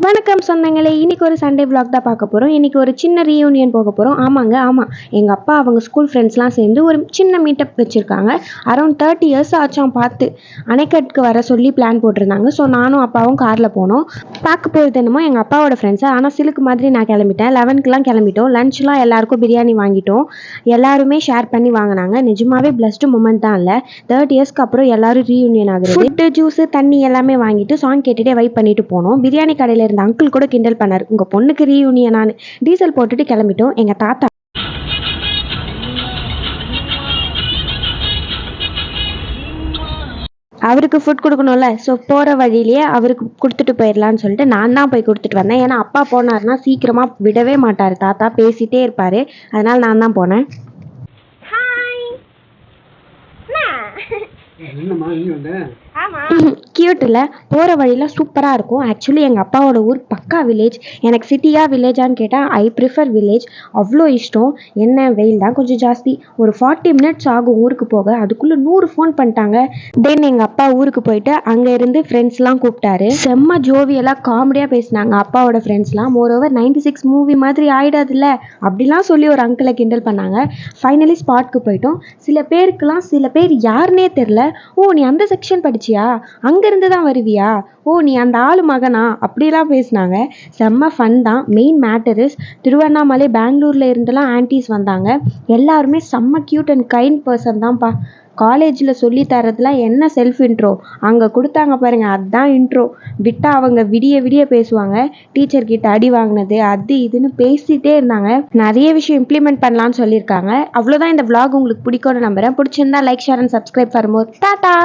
வணக்கம் சொந்தங்களே, இன்னைக்கு ஒரு சண்டே vlog தான் பார்க்க போகிறோம். இன்னைக்கு ஒரு சின்ன ரீயூனியன் போக போகிறோம். ஆமாம், எங்கள் அப்பா அவங்க ஸ்கூல் ஃப்ரெண்ட்ஸ்லாம் சேர்ந்து ஒரு சின்ன மீட்டப் வச்சுருக்காங்க. அரௌண்ட் 30 இயர்ஸ் ஆச்சாம் பார்த்து. அணைக்கட்டுக்கு வர சொல்லி பிளான் போட்டிருந்தாங்க. ஸோ நானும் அப்பாவும் காரில் போனோம். பார்க்க போகிறது என்னமோ எங்கள் அப்பாவோட ஃப்ரெண்ட்ஸை. ஆனால் சிலுக்கு மாதிரி நான் கிளம்பிட்டேன். 11க்குலாம் கிளம்பிட்டோம். லஞ்ச்லாம் எல்லாருக்கும் பிரியாணி வாங்கிட்டோம். எல்லாருமே ஷேர் பண்ணி வாங்கினாங்க. நிஜமாவே பிளஸ்டு மூமெண்ட் தான். இல்லை 30 இயர்ஸ்க்கு அப்புறம் எல்லாரும் ரீயூனியன் ஆகுது. ஃபுட்டு, ஜூஸு, தண்ணி எல்லாமே வாங்கிட்டு சாங் கேட்டுகிட்டே வைப் பண்ணிட்டு போனோம். பிரியாணி கடையில் இருந்த அங்கிள் கூட கிண்டல் பண்ணார், உங்கள் பொண்ணுக்கு ரீயூனியனானு. டீசல் போட்டுட்டு கிளம்பிட்டோம். எங்கள் தாத்தா அவருக்கு ஃபுட் கொடுக்கணும்ல, ஸோ போகிற வழியிலேயே அவருக்கு கொடுத்துட்டு போயிடலான்னு சொல்லிட்டு நான் தான் போய் கொடுத்துட்டு வந்தேன். ஏன்னா அப்பா போனார்னா சீக்கிரமாக விடவே மாட்டார், தாத்தா பேசிகிட்டே இருப்பார். அதனால் நான் தான் போனேன். கியூட் இல்லை? போகிற வழியில் சூப்பராக இருக்கும். ஆக்சுவலி எங்கள் அப்பாவோட ஊர் பக்கா வில்லேஜ். எனக்கு சிட்டியா வில்லேஜான்னு கேட்டால் ஐ ப்ரிஃபர் வில்லேஜ். அவ்வளோ இஷ்டம். என்ன வெயில் தான் கொஞ்சம் ஜாஸ்தி. ஒரு 40 மினிட்ஸ் ஆகும் ஊருக்கு போக. அதுக்குள்ளே 100 ஃபோன் பண்ணிட்டாங்க. தென் எங்கள் அப்பா ஊருக்கு போயிட்டு அங்கே இருந்து ஃப்ரெண்ட்ஸ்லாம் கூப்பிட்டாரு. செம்ம ஜோவியெல்லாம் காமெடியாக பேசினாங்க அப்பாவோட ஃப்ரெண்ட்ஸ்லாம். மோரோவர் 96 மூவி மாதிரி ஆகிடாதுல்ல அப்படிலாம் சொல்லி ஒரு அங்கிளை கிண்டல் பண்ணாங்க. ஃபைனலி ஸ்பாட்க்கு போயிட்டோம். சில பேர் யாருன்னே தெரில. ஓ, நீ அந்த செக்ஷன் படிச்சியா, அங்கேருந்து தான் வருவியா, ஓ நீ அந்த ஆளு மகனா, அப்படிலாம் பேசினாங்க. செம்ம ஃபன் தான். மெயின் மேட்டர்ஸ் திருவண்ணாமலை, பெங்களூரில் இருந்தெல்லாம் ஆன்டிஸ் வந்தாங்க. எல்லாருமே செம்ம க்யூட் அண்ட் கைண்ட் பர்சன் தான்ப்பா. காலேஜில் சொல்லி தரதுலாம் என்ன செல்ஃப் இன்ட்ரோ அங்கே கொடுத்தாங்க பாருங்கள், அதுதான் இன்ட்ரோ. விட்டால் அவங்க விடிய பேசுவாங்க. டீச்சர்கிட்ட அடி வாங்கினது அது இதுன்னு பேசிகிட்டே இருந்தாங்க. நிறைய விஷயம் இம்ப்ளிமெண்ட் பண்ணலான்னு சொல்லியிருக்காங்க. அவ்வளோதான். இந்த vlog உங்களுக்கு பிடிக்கும்னு நம்புகிறேன். பிடிச்சிருந்தா like, share and subscribe for more. Tata.